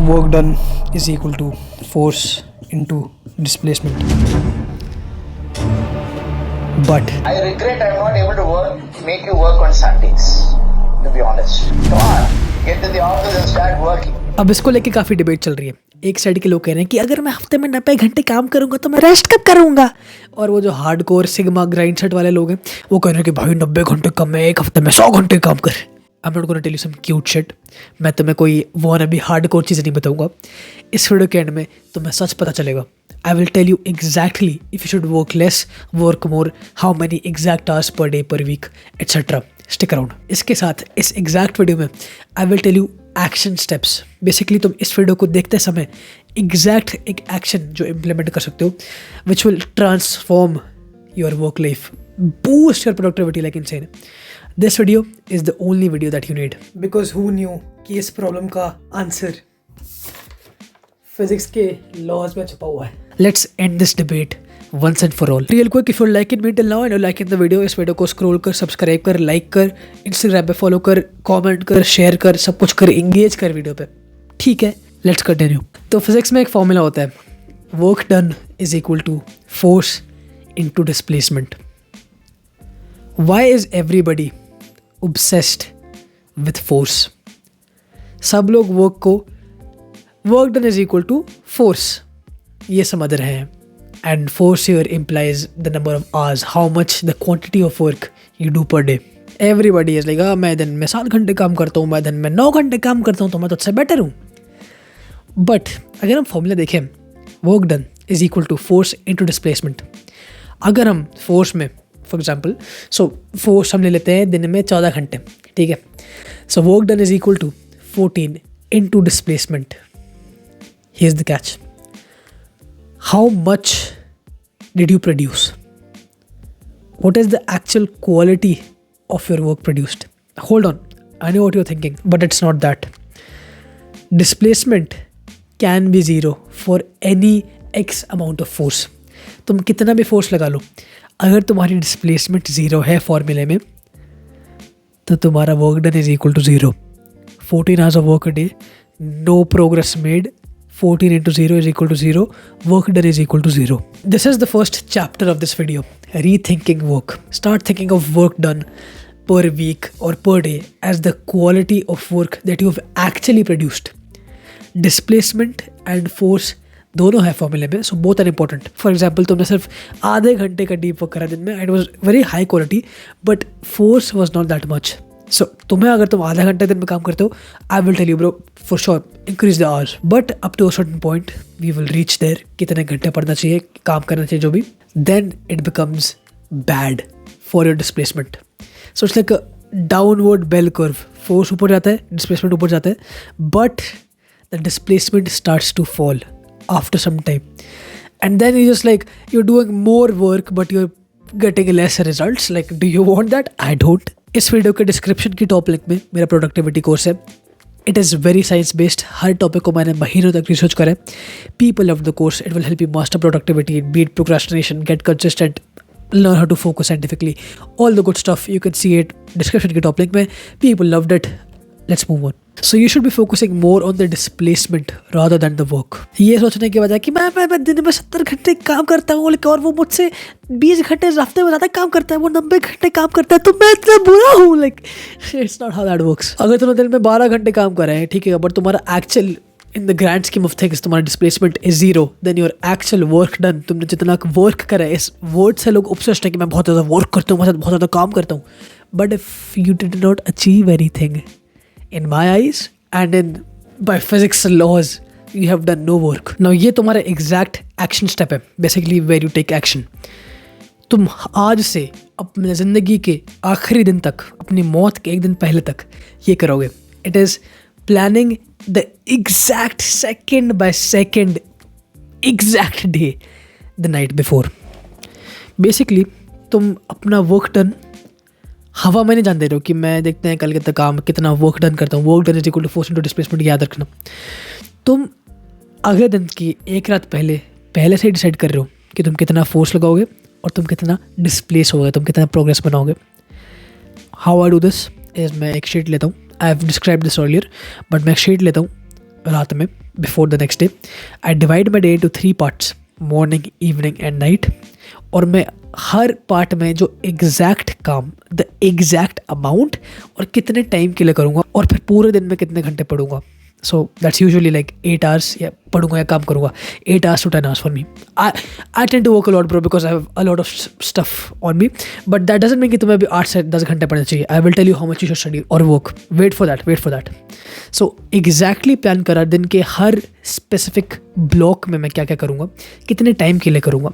work done is equal to force into displacement. But I regret I'm not able to make you work on Sundays, to be honest. Come on, get to the office and start working. अब इसको लेके काफ़ी debate चल रही है। एक side के लोग कह रहे हैं कि अगर मैं हफ्ते में 90 घंटे काम करूंगा तो मैं रेस्ट कब करूंगा, और वो जो हार्डकोर सिग्मा ग्राइंड सेट वाले लोग हैं वो कह रहे हैं कि भाई 90 घंटे कम है, एक हफ्ते में 100 घंटे काम कर। I am not gonna tell you some cute shit. मैं तुम्हें कोई वॉन अभी हार्डकोर चीज़ नहीं बताऊंगा। इस वीडियो के एंड में तुम्हें सच पता चलेगा। I will tell you exactly if you should work less, work more, how many exact hours per day per week etcetera. Stick around. इसके साथ इस एग्जैक्ट वीडियो में I will tell you action steps. Basically तुम इस video को देखते समय एग्जैक्ट एक एक्शन जो इम्प्लीमेंट कर सकते हो which will transform your work life, boost your productivity like insane. This video is the only video that you need, because who knew कि इस प्रॉब्लम का आंसर फिजिक्स के लॉज में छुपा हुआ है। Let's end this debate once and for all. Real quick, if you like it me till now and you like the video, इस video को स्क्रॉल कर, सब्सक्राइब कर, लाइक कर, इंस्टाग्राम पे फॉलो कर, कमेंट कर, शेयर कर, सब कुछ कर, इंगेज कर वीडियो पे। ठीक है, लेट्स कंटिन्यू। तो फिजिक्स में एक फॉर्मूला होता है, work done is equal to force into displacement. Why is everybody obsessed with force? सब लोग work done is equal to force ये समझ रहे हैं, and force here implies the number of hours, how much the quantity of work you do per day. Everybody is like, मैं दिन में 7 घंटे काम करता हूँ, मैं दिन में 9 घंटे काम करता हूँ, तो मैं तुझसे बेटर हूँ। बट अगर हम फॉर्मूला देखें, work done is equal to force into displacement. अगर हम फोर्स में फॉर एग्जाम्पल फोर्स हम ले लेते हैं दिन में 14 घंटे, ठीक है। So work done is equal to 14 into displacement. Here is the catch, how much did you produce? What is the actual quality of your work produced? Hold on, I know what you're thinking, but it's not that. Displacement can be zero for any x amount of force. तुम कितना भी force लगा लो, अगर तुम्हारी displacement zero है फॉर्मूले में, तो तुम्हारा work done is equal to zero. 14 hours of work a day, no progress made, 14 into 0 is equal to 0, work done is equal to 0. This is the first chapter of this video, rethinking work. Start thinking of work done per week or per day as the quality of work that you have actually produced. Displacement and force दोनों है फॉर्मूले में, so both are important. For example तुमने सिर्फ आधे घंटे का deep work करा दिन में, it was very high quality, but force was not that much. So तुम्हें अगर तुम आधा घंटे दिन में काम करते हो, I will tell you bro for sure increase the hours, but up to a certain point we will reach there, कितने घंटे पढ़ना चाहिए, काम करना चाहिए जो भी, then it becomes bad for your displacement. So it's like downward bell curve, force ऊपर जाता है, डिस्प्लेसमेंट ऊपर जाता है, but the displacement starts to fall after some time, and then you just like you doing more work but you are getting less results. Like do you want that? I don't. इस video के description की top link में मेरा productivity course है। It is very science based, हर topic को मैंने महीनों तक रिसर्च करा है। People love the course, it will help you master productivity, beat procrastination, get consistent, learn how to focus scientifically, all the good stuff. You can see it description के top link में. People loved it. Let's move on. So you should be focusing more on the displacement rather than the work. ये सोचने के बजाय कि मैं दिन में 70 घंटे काम करता हूँ, और वो मुझसे 20 घंटे हफ्ते में ज़्यादा काम करता है, वो 90 घंटे काम करता है, तो मैं इतना बुरा हूँ। Like it's not how that works. अगर तुमने दिन में 12 घंटे काम कर रहे हैं, ठीक है, बट तुम्हारा actual in the grand scheme of things तुम्हारा displacement is zero, then your actual work done, तुमने जितना वर्क करा है, इस वर्ड से लोग ऑब्सेस्ड है कि मैं बहुत ज़्यादा वर्क करता हूँ, मैं बहुत ज़्यादा काम करता हूँ, but if you did not achieve anything in my eyes and in by physics laws, you have done no work. Now ये तुम्हारा exact action step है, basically where you take action. तुम आज से अपने ज़िंदगी के आखिरी दिन तक, अपनी मौत के एक दिन पहले तक ये करोगे। It is planning the exact second by second exact day the night before. Basically तुम अपना वर्क डन हवा में नहीं जान दे रहे हो कि मैं देखते हैं कल कितना काम, कितना वर्क डन करता हूँ। Work done is equal to force into displacement, याद रखना। तुम अगले दिन की एक रात पहले से डिसाइड कर रहे हो कि तुम कितना फोर्स लगाओगे और तुम कितना डिस्प्लेस होगे, तुम कितना प्रोग्रेस बनाओगे। How I do this is, मैं एक शीट लेता हूँ, I have describe this earlier, but मैं एक शीट लेता हूँ, रात में before the next day I divide my day into 3 parts, morning, evening and night. और मैं हर पार्ट में जो एग्जैक्ट काम, द एग्जैक्ट अमाउंट और कितने टाइम के लिए करूँगा और फिर पूरे दिन में कितने घंटे पढ़ूंगा। So that's usually like 8 hours या पढ़ूंगा या काम करूँगा 8 hours to 10 hours for me. I tend to work a lot bro because I have a lot of stuff on me, but that doesn't mean कि तुम्हें भी 8 से 10 घंटे पढ़ना चाहिए। I will tell you how much you should study और work. Wait for that. So exactly plan करा दिन के हर स्पेसिफिक ब्लॉक में मैं क्या क्या करूँगा, कितने टाइम के लिए करूँगा,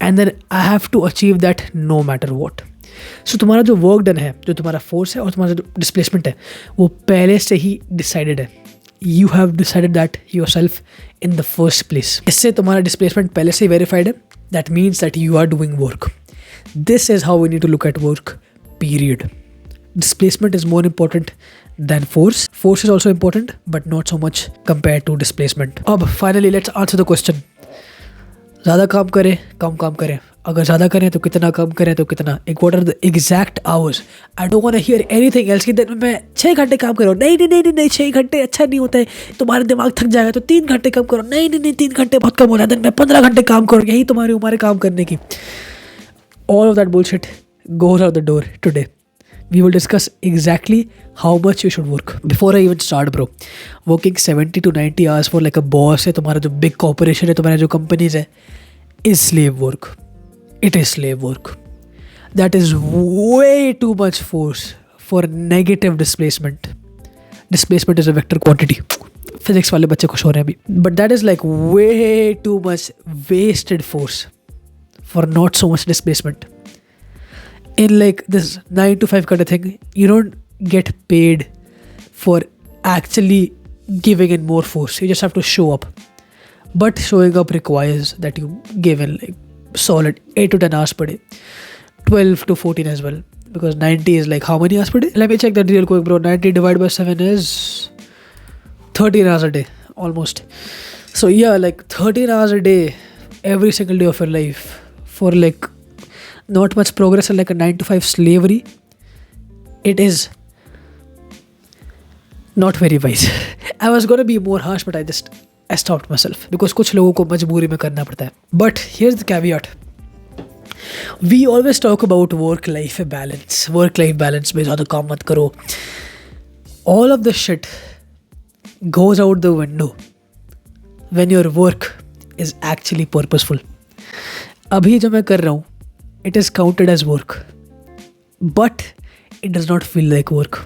and then I have to achieve that no matter what. So तुम्हारा जो वर्क डन है, जो तुम्हारा फोर्स है और तुम्हारा जो डिस्प्लेसमेंट है, वो पहले से ही डिसाइडेड है। You have decided that yourself in the first place. इससे तुम्हारा डिस्प्लेसमेंट पहले से ही वेरीफाइड है। That means that you are doing work. This is how we need to look at work, period. Displacement is more important than force. Force is also important, but not so much compared to displacement. अब finally let's answer the question. ज़्यादा काम करें, कम काम करें? अगर ज़्यादा करें तो कितना, कम करें तो कितना? एक what are the exact hours? I don't want to hear anything else कि दिन में मैं 6 घंटे काम करूँ। नहीं 6 घंटे अच्छा नहीं होता है, तुम्हारा दिमाग थक जाएगा, तो 3 घंटे कम करो। नहीं 3 घंटे बहुत कम हो रहा है, दिन में 15 घंटे काम करो। यही तुम्हारी उम्र काम करने की। All of that bullshit goes out the door today. We will discuss exactly how much you should work. Before I even start bro, working 70 to 90 hours for like a boss है, तुम्हारा जो big corporation है, तुम्हारा जो companies है, is slave work. It is slave work. That is way too much force for negative displacement. Displacement is a vector quantity. Physics वाले बच्चे खुश हो रहे हैं अभी. But that is like way too much wasted force for not so much displacement. In like this 9 to 5 kind of thing, you don't get paid for actually giving in more force. You just have to show up. But showing up requires that you give in like solid 8 to 10 hours per day, 12 to 14 as well, because 90 is like how many hours per day? Let me check that real quick bro. 90 divided by 7 is 13 hours a day almost. So yeah, like 13 hours a day every single day of your life for like not much progress and like a 9 to 5 slavery. It is not very wise. I was gonna be more harsh, but I stopped myself because कुछ लोगों को मजबूरी में करना पड़ता है. But here's the caveat. We always talk about work-life balance. Work-life balance में ज़्यादा काम मत करो. All of this shit goes out the window when your work is actually purposeful. अभी जो मैं कर रहा हूँ, it is counted as work, but it does not feel like work.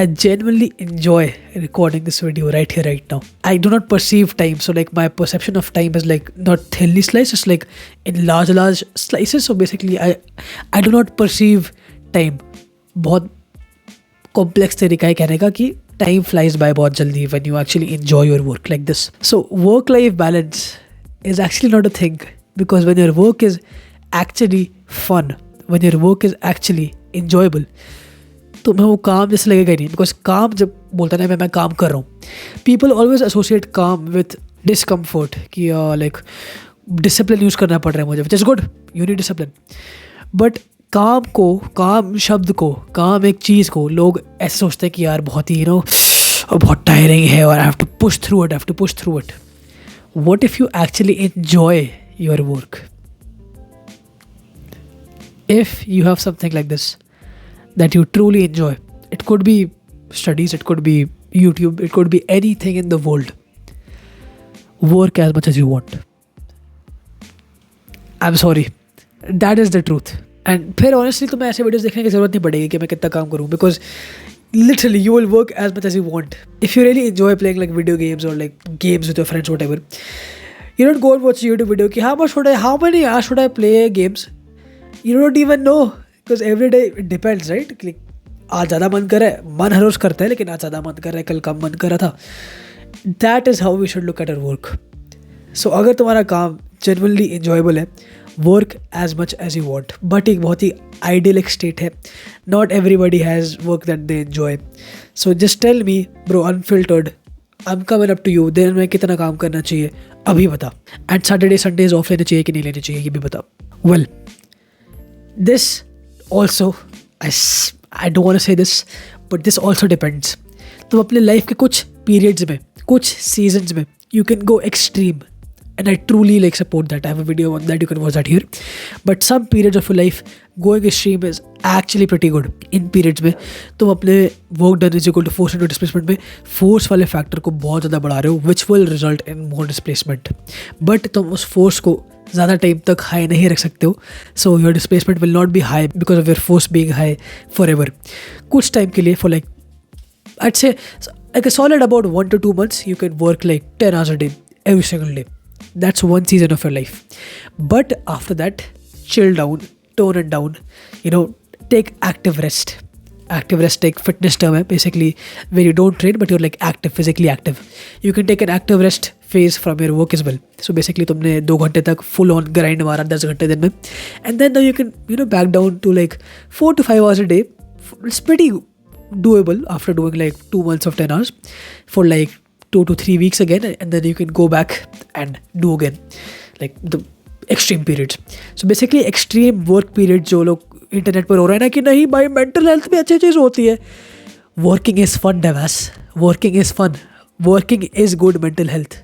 I genuinely enjoy recording this video right here, right now. I do not perceive time, so like my perception of time is like not thinly sliced, it's like in large slices. So basically I do not perceive time. बहुत complex तरीका है कहने का कि time flies by बहुत जल्दी when you actually enjoy your work like this. So work-life balance is actually not a thing, because when your work is actually fun, when your work is actually enjoyable, तुम्हें वो काम जैसे लगेगा ही नहीं. Because काम जब बोलता है ना मैं काम कर रहा हूँ, पीपल ऑलवेज एसोसिएट काम विथ डिसकम्फर्ट कि लाइक डिसिप्लिन यूज़ करना पड़ रहा है मुझे, which is good, you need discipline. But काम को, काम शब्द को, काम एक चीज़ को लोग ऐसे सोचते हैं कि यार बहुत ही बहुत टायरिंग है और I have to push through it. What if you actually enjoy your work? If you have something like this that you truly enjoy, it could be studies, it could be YouTube, it could be anything in the world. Work as much as you want. I'm sorry, that is the truth. And फिर honestly तुम्हें ऐसे videos देखने की ज़रूरत नहीं पड़ेगी कि मैं कितना काम करूँ, because literally you will work as much as you want. If you really enjoy playing like video games or like games with your friends, whatever, you don't go and watch a YouTube video कि how many hours should I play games? You don't even know, because every day it depends, right? Like, आज ज़्यादा मन कर रहा है, मन हर रोज़ करता है, लेकिन आज ज़्यादा मन कर रहा है, कल कम मन कर रहा था. That is how we should look at our work. So अगर तुम्हारा काम genuinely enjoyable है, work as much as you want. But एक बहुत ही idyllic state है. Not everybody has work that they enjoy. So just tell me, bro, unfiltered, I'm coming up to you. दिन में कितना काम करना चाहिए अभी बता. And Saturday Sundays off लेने चाहिए कि नहीं लेने चाहिए ये भी बता. Well, this also, I don't want to say this, but this also depends. तुम अपने लाइफ के कुछ पीरियड्स में, कुछ seasons में you can go extreme, and I truly like support that. I have a video on that, you can watch that here. But some periods of your life going extreme is actually pretty good. In periods में तुम अपने work done is equal to force into displacement में force वाले factor को बहुत ज़्यादा बढ़ा रहे हो, which will result in more displacement. But तुम उस force को ज़्यादा टाइम तक हाई नहीं रख सकते हो, so your displacement will not be high because of your force being high forever. कुछ टाइम के लिए for like I'd say like a solid about 1 to 2 months you can work like 10 hours a day every single day. That's one season of your life. But after that, chill down, tone it down, take active rest. Active rest एक fitness term है basically where you don't train but you're like active, physically active. You can take an active rest phase from your work as well. So basically तुमने 2 घंटे तक full on grind मारा 10 घंटे दिन में, and then now you can back down to like 4 to 5 hours a day. It's pretty doable after doing like 2 months of 10 hours for like 2 to 3 weeks again, and then you can go back and do again like the extreme periods. So basically extreme work period जो लोग internet पर हो रहा है ना कि नहीं भाई मेंटल हेल्थ भी अच्छी चीज़ होती है, वर्किंग इज़ फन डेवास, working is fun, working is good mental health.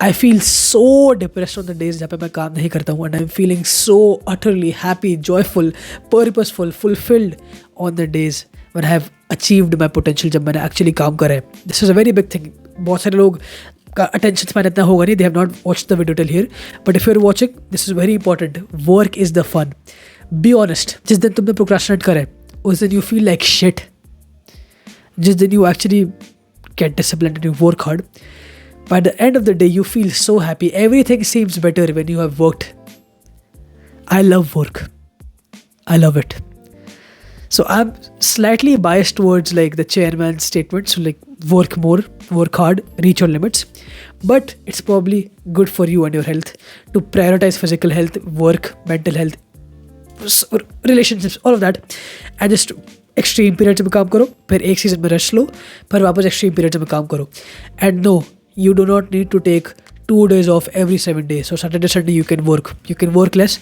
I feel so depressed on the days जहाँ पे मैं काम नहीं करता हूँ, and I'm feeling so utterly happy, joyful, purposeful, fulfilled on the days when I have achieved my potential, जब मैंने actually काम करा है. This is a very big thing. बहुत सारे लोग का attention span इतना होगा नहीं, they have not watched the video till here, but if you're watching, this is very important. Work is the fun. Be honest. जिस दिन तुमने procrastinate करा है, उस दिन you feel like shit. जिस दिन you actually get disciplined and you work hard, by the end of the day, you feel so happy. Everything seems better when you have worked. I love work. I love it. So I'm slightly biased towards like the chairman's statement. So like work more, work hard, reach your limits. But it's probably good for you and your health to prioritize physical health, work, mental health, relationships, all of that. And just extreme periods में काम करो, फिर एक season में rest लो, फिर वापस extreme periods में काम करो. And no, you do not need to take 2 days off every 7 days. So Saturday, Sunday you can work. You can work less.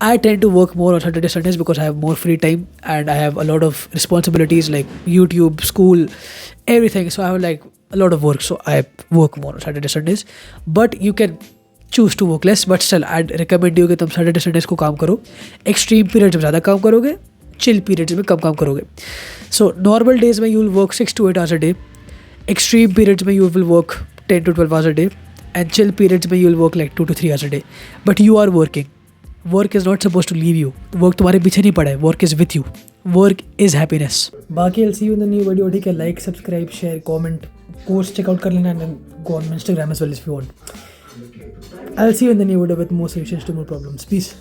I tend to work more on Saturday, Sundays because I have more free time and I have a lot of responsibilities like YouTube, school, everything. So I have like a lot of work. So I work more on Saturday, Sundays. But you can choose to work less. But still, I'd recommend you कि तुम Saturday, Sundays को काम करो. Extreme periods में ज़्यादा काम करोगे. Chill periods में कम काम करोगे. So normal days में you will work 6 to 8 hours a day. Extreme periods में you will work 10 to 12 hours a day, and chill periods में you will work like 2 to 3 hours a day. But you are working. Work is not supposed to leave you. Work तुम्हारे पीछे नहीं पड़ा है. Work is with you. Work is happiness. बाकी I'll see you in the new video. ठीक है, like, subscribe, share, comment, post check out कर लेना, and then go on Instagram as well if you want. I'll see you in the new video with more solutions to more problems. Peace.